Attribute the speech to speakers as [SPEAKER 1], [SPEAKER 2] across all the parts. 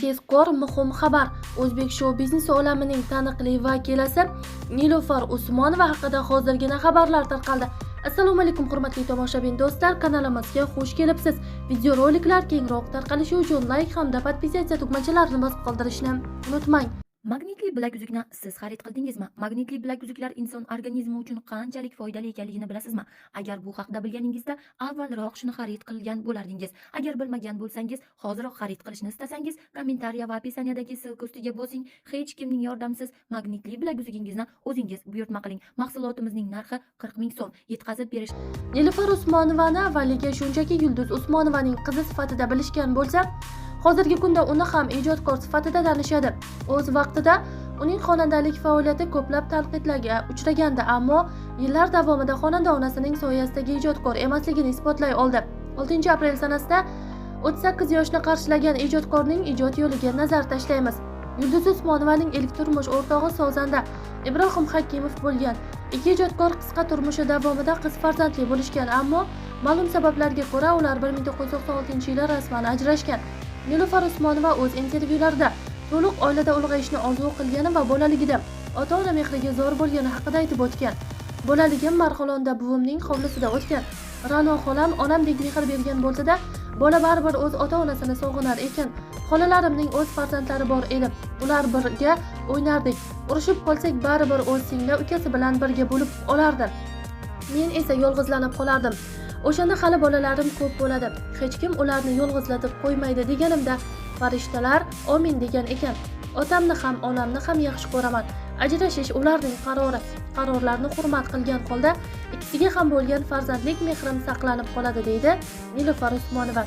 [SPEAKER 1] Tezkor muhim xabar. O'zbek shou-biznesi olamining taniqli vakilasi Nilufar Usmonova haqida hozirgina xabarlar tarqaldi. Assalomu alaykum hurmatli tomoshabin do'stlar, kanalimizga xush kelibsiz. Videoroliklar kengroq tarqalishi uchun like hamda podpisatsiya tugmachalarini bosib qoldirishni unutmang.
[SPEAKER 2] Magnitli bilaguzukni siz xarid qildingizmi? Magnitli bilaguzuklar inson organizmi uchun qanchalik foydali ekanligini bilasizmi? Agar bu haqida bilganingizda avvalroq shuni xarid qilgan bo'lardingiz. Agar bilmagan bo'lsangiz, hoziroq xarid qilishni istasangiz, kommentariya va opisiyaniyadagi ссылка ustiga bosing. Hech kimning yordamisiz magnitli bilaguzugingizni o'zingiz buyurtma qiling. Mahsulotimizning narxi 40 ming so'm. Yetkazib berish.
[SPEAKER 1] Nilufar Usmonovani avvaliga shunchaki Yulduz Usmonovaning qizi sifatida bilishgan bo'lsa, hozirgi kunda uni ham ijodkor sifatida tanishadi. O'z vaqtida uning xonandalik faoliyati ko'plab tanqidlarga uchragandi, ammo yillar davomida xonanda onasining soyasidagi ijodkor emasligini isbotlay oldi. 6-aprel sanasida 38 yoshni qarshilagan ijodkorning ijod yo'liga nazar tashlaymiz. Yulduz Usmonovaning ilk turmush o'rtog'i sozanda Ibrohim Hakimov bo'lgan. Ikki ijodkor qisqa turmushi davomida qiz farzandli bo'lishgan, ammo ma'lum sabablarga ko'ra ular 1996-yili rasman ajrashgan. Nilufar Usmonova o'z intervyularida to'liq oilada ulg'ayishni orzu qilgani va bolaligida ota-ona mehriga zor bo'lgani haqida aytib o'tgan. Bolaligim Marg'ilonda buvimning hovlisida o'tgan. Ra'no xolam onamdek mehr bergan bo'lsa-da, bola baribir o'z ota-onasini sog'inar ekan. Xolalarimning o'z farzandlari bor edi. Ular birga o'ynardik. Urushib qolsak baribir o'z singli ukasi bilan birga bo'lib olardi. Men esa yolg'izlanib qolardim. O'shanda hali bolalarim ko'p bo'ladi. Hech kim ularni yolg'izlatib qo'ymaydi deganimda farishtalar omin degan ekan. Otamni ham, onamni ham yaxshi ko'raman. Ajrashish ularning qarori. Qarorlarni hurmat qilgan holda ikkisiga ham bo'lgan farzandlik mehrim saqlanib qoladi, deydi Nilufar Usmonova.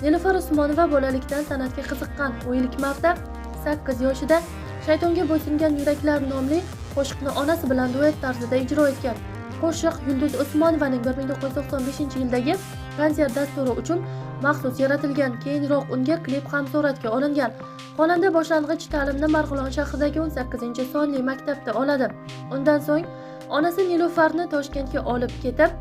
[SPEAKER 1] Nilufar Usmonova bolalikdan san'atga qiziqqan. U ilk marta 8 yoshida Shaytonga bo'ysungan yuraklar nomli qo'shiqni onasi bilan duet tarzida ijro etgan. Qo'shiq Yulduz Usmonovaning 1995-yildagi konsert dasturi uchun maxsus yaratilgan. Keyinroq unga klip ham suratga olingan. Xonanda boshlang'ich ta'limni Marg'ilon shahridagi 18-sonli maktabda oladi. Undan so'ng onasi Nilufarni Toshkentga olib ketib,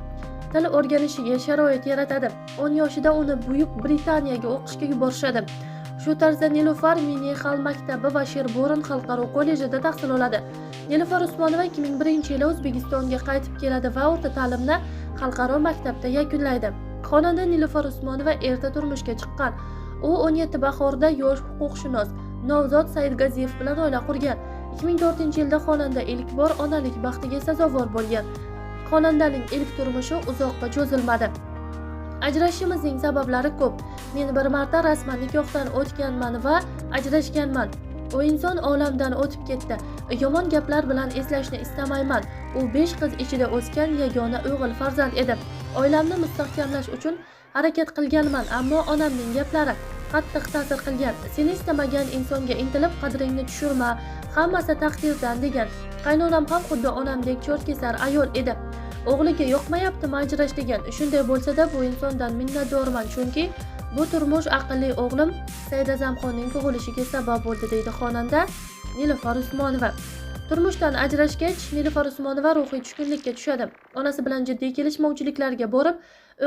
[SPEAKER 1] til o'rganishiga sharoit yaratadi. 10 yoshida uni Buyuk Britaniyaga o'qishga yuborishadi. Shu tarzda Nilufar Minexal maktabi va Sherborn xalqaro kollejida tahsil oladi. Nilufar Usmonova 2001-yili O'zbekistonga qaytib keladi va o'rta ta'limni xalqaro maktabda yakunlaydi. Xonanda Nilufar Usmonova erta turmushga chiqqan. U 17 bahorda yosh huquqshunos Novzod Saidgaziyev bilan oila qurgan. 2004-yilda xonanda ilk bor onalik baxtiga sazovor bo'lgan. Xonandaning ilk turmushi uzoqqa cho'zilmadi. Ajrashishimizning sabablari ko'p. Men bir marta rasman nikohdan o'tganman va ajrashganman. U inson olamdan o'tib ketdi. Yomon gaplar bilan eslashni istamayman. U 5 qiz ichida o'sgan yagona o'g'il farzand edi. Oilamni mustahkamlash uchun harakat qilganman, ammo onamning gaplari qattiq ta'sir qilgan. Seni istamagan insonga intilib qadringni tushirma, hammasi taqdirdan degan. Qaynonam ham xuddi onamdek cho'rtkesar ayol edi. O'g'liga yoqmayaptimi ajrash degan. Shunday bo'lsa-da bu insondan minnatdorman, chunki bu turmush aqlli o'g'lim Saidazamxonning tug'ilishiga sabab bo'ldi, deydi xonanda Nilufar Usmonova. Turmushdan ajrashgach, Nilufar Usmonova ruhiy tushkunlikka tushadi. Onasi bilan jiddiy kelishmovchiliklarga borib,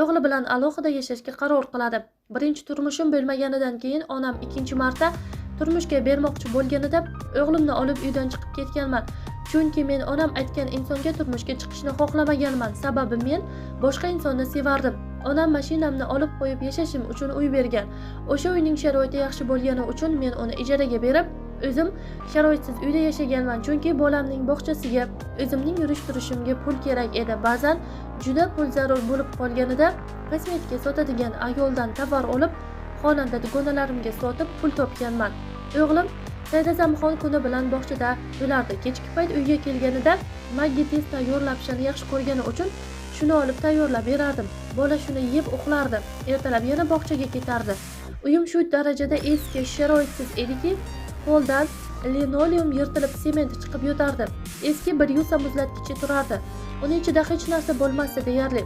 [SPEAKER 1] o'g'li bilan alohida yashashga qaror qiladi. Birinchi turmushim bo'lmaganidan keyin onam ikkinchi marta turmushga bermoqchi bo'lganida o'g'limni olib uydan chiqib ketganman. Chunki men onam aytgan insonga turmushga chiqishni xohlamaganman. Sababi men boshqa insonni sevardim. Onam mashinamni olib qo'yib yashashim uchun uy bergan. O'sha uyning sharoiti yaxshi bo'lgani uchun men uni ijaraga berib, o'zim sharoitsiz uyda yashaganman. Chunki bolamning bog'chasiga, o'zimning yurish-turishimga pul kerak edi. Ba'zan juda pul zarur bo'lib qolganida kosmetika sotadigan ayoldan tovar olib, xonanda dugonalarimga sotib pul topganman. O'g'lim Saidazamxon kuni bilan bog'chada bo'lardi. Kechki payt uyga kelganida Maggi tez tayyorlab pishani yaxshi ko'rgani uchun shuni olib tayyorlab berardim. Bola shuni yeb uxlardi. Ertalab yana bog'chaga ketardi. Uyim shu darajada eski, sharoitsiz ediki, poldan linoleum yirtilib sement chiqib yotardi. Eski bir yusa muzlatgichi turardi. Uning ichida hech narsa bo'lmasdi deyarli.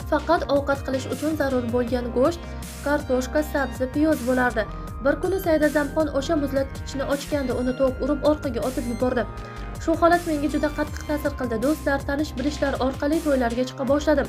[SPEAKER 1] Faqat ovqat qilish uchun zarur bo'lgan go'sht, kartoshka, sabzi, piyoz bo'lardi. Bir kuni Saidazamxon o'sha muzlatgichni ochganda uni to'q urib orqaga otib yubordi. Shu holat menga juda qattiq ta'sir qildi. Do'stlar, tanish-bilishlar orqali to'ylarga chiqa boshladim.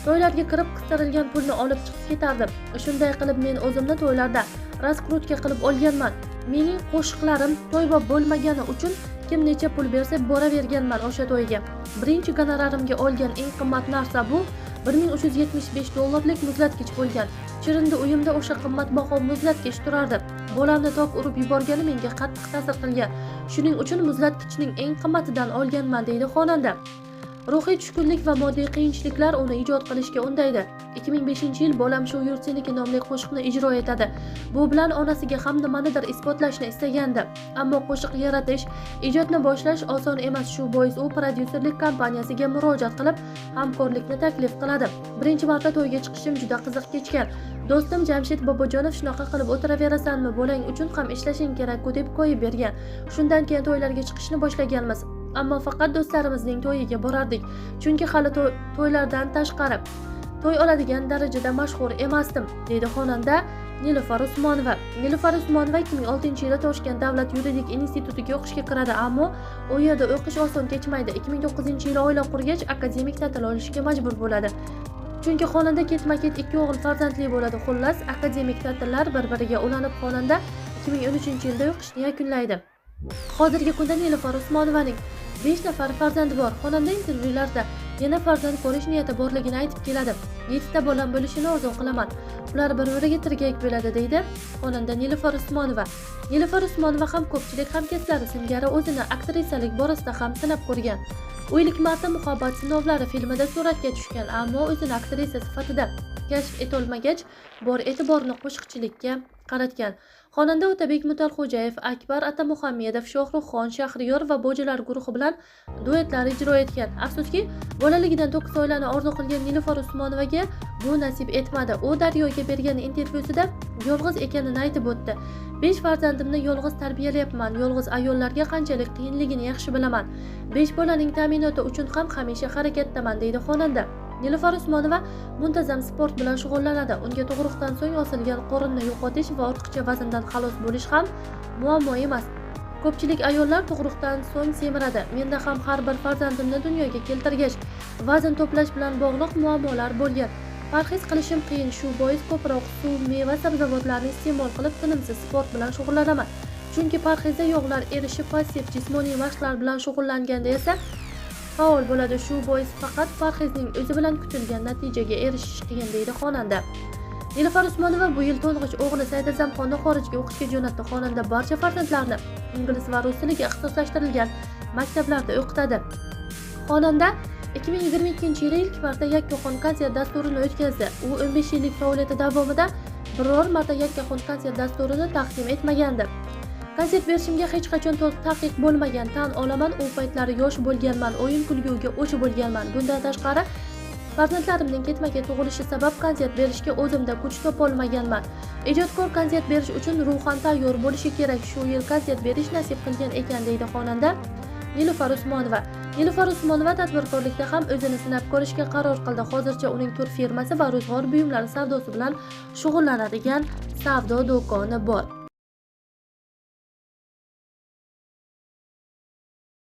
[SPEAKER 1] To'ylarga kirib qistirilgan pulni olib chiqib ketardim. Shunday qilib men o'zimni to'ylarda raskrutka qilib olganman. Mening qo'shiqlarim to'ybob bo'lmagani uchun kim necha pul bersa boraverganman o'sha to'yga. Birinchi gonorarimga olgan eng qimmat narsa bu $1375 muzlatkich bo'lgan. Chirindi uyimda o'sha qimmatbaho muzlatkich turardi. Bolamni tok urib yuborgani menga qattiq ta'sir qilgan. Shuning uchun muzlatkichning eng qimmatidan olganman, deydi xonanda. Ruhiy tushkunlik va moddiy qiyinchiliklar uni ijod qilishga undaydi. 2005-yil Bolam shu yurt seniki nomli qo'shiqni ijro etadi. Bu bilan onasiga ham nimanidir isbotlashni istagandi. Ammo qo'shiq yaratish, ijodni boshlash oson emas. Shu bois u prodyuserlik kompaniyasiga murojaat qilib, hamkorlikni taklif qiladi. Birinchi marta to'yga chiqishim juda qiziq kechgan. Do'stim Jamshid Bobojonov shunaqa qilib o'tiraverasanmi, bolang uchun ham ishlashing kerak-ku deb qo'yib bergan. Shundan keyin to'ylarga chiqishni boshlaganmiz. Ammo faqat do'stlarimizning to'yiga borardik. Chunki hali to'ylardan tashqari to'y oladigan darajada mashhur emasdim, deydi xonanda Nilufar Usmonova. Nilufar Usmonova 2006-yili Toshkent davlat yuridik institutiga o'qishga kiradi, ammo u yerda o'qish oson kechmaydi. 2009-yili oila qurgach, akademik ta'til olishga majbur bo'ladi. Chunki xonanda ketma-ket ikki o'g'il farzandli bo'ladi. Xullas, akademik ta'tillar bir-biriga ulanib, xonanda 2013-yilda o'qishni yakunlaydi. Hozirgi kunda Nilufar Usmonovaning 5 nafar farzandi bor. Xonanda intervyularda yana farzand ko'rish niyati borligini aytib keladi. 7 ta bolam bo'lishini orzu qilaman. Ular bir-biriga tirgak bo'ladi, deydi xonanda Nilufar Usmonova. Nilufar Usmonova ham ko'pchilik hamkasblari singari o'zini aktrisalik borasida ham sinab ko'rgan. U ilk marta Muhabbat sinovlari filmida suratga tushgan, ammo o'zini aktrisa sifatida kashf etolmagach, bor e'tiborni qo'shiqchilikka qaratgan. Xonanda Otabek Mutalxo'jayev, Akbar Atamuhammedov, Shohruxxon, Shahriyor va Bo'jilar guruhi bilan duetlar ijro etgan. Afsuski, bolaligidan 9 oilani orzu qilgan Nilufar Usmonovaga bu nasib etmadi. U Daryoga bergan intervyusida yolg'iz ekanini aytib o'tdi. 5 farzandimni yolg'iz tarbiyalayapman. Yolg'iz ayollarga qanchalik qiyinligini yaxshi bilaman. 5 bolaning ta'minoti uchun ham hamisha harakatdaman, deydi xonanda. Nilufar Usmonova muntazam sport bilan shug'ullanadi. Unga tug'ruqdan so'ng osilgan qorinni yo'qotish va ortiqcha vazndan xalos bo'lish ham muammo emas. Ko'pchilik ayollar tug'ruqdan so'ng semiradi. Menda ham har bir farzandimni dunyoga keltirgach, vazn to'plash bilan bog'liq muammolar bo'lgan. Parhez qilishim qiyin, shu bois ko'proq suv, meva, sabzavotlarni iste'mol qilib tinimsiz sport bilan shug'ullanaman. Chunki parhezda yog'lar erishib, passiv jismoniy mashqlar bilan shug'ullanganda esa faol bo'ladi. Shu bois faqat parhezning o'zi bilan kutilgan natijaga erishish qiyin, deydi xonanda. Nilufar Usmonova bu yil to'ng'ich o'g'li Saidazamxonni xorijga o'qishga jo'natdi. Xonanda barcha farzandlarini ingliz va rus tiliga ixtisoslashtirilgan maktablarda o'qitadi. Xonanda 2022-yili ilk marta yakkaxon konsert dasturini o'tkazdi. U 15 yillik faoliyati davomida biror marta yakkaxon konsert dasturini taqdim etmagandi. Konsert berishimga hech qachon taqiq bo'lmagan, tan olaman, u paytlari yosh bo'lganman, o'yin kulguga o'ch bo'lganman. Bundan tashqari, farzandlarimning ketma-ket tug'ilishi sabab konsert berishga o'zimda kuch topolmaganman. Ijodkor konsert berish uchun ruhan tayyor bo'lishi kerak. Shu yil konsert berish nasib qilgan ekan, deydi xonanda Nilufar Usmonova. Nilufar Usmonova tadbirkorlikda ham o'zini sinab ko'rishga qaror qildi. Hozircha uning tur firmasi va ro'zg'or buyumlari savdosi bilan shug'ullanadigan savdo do'koni bor.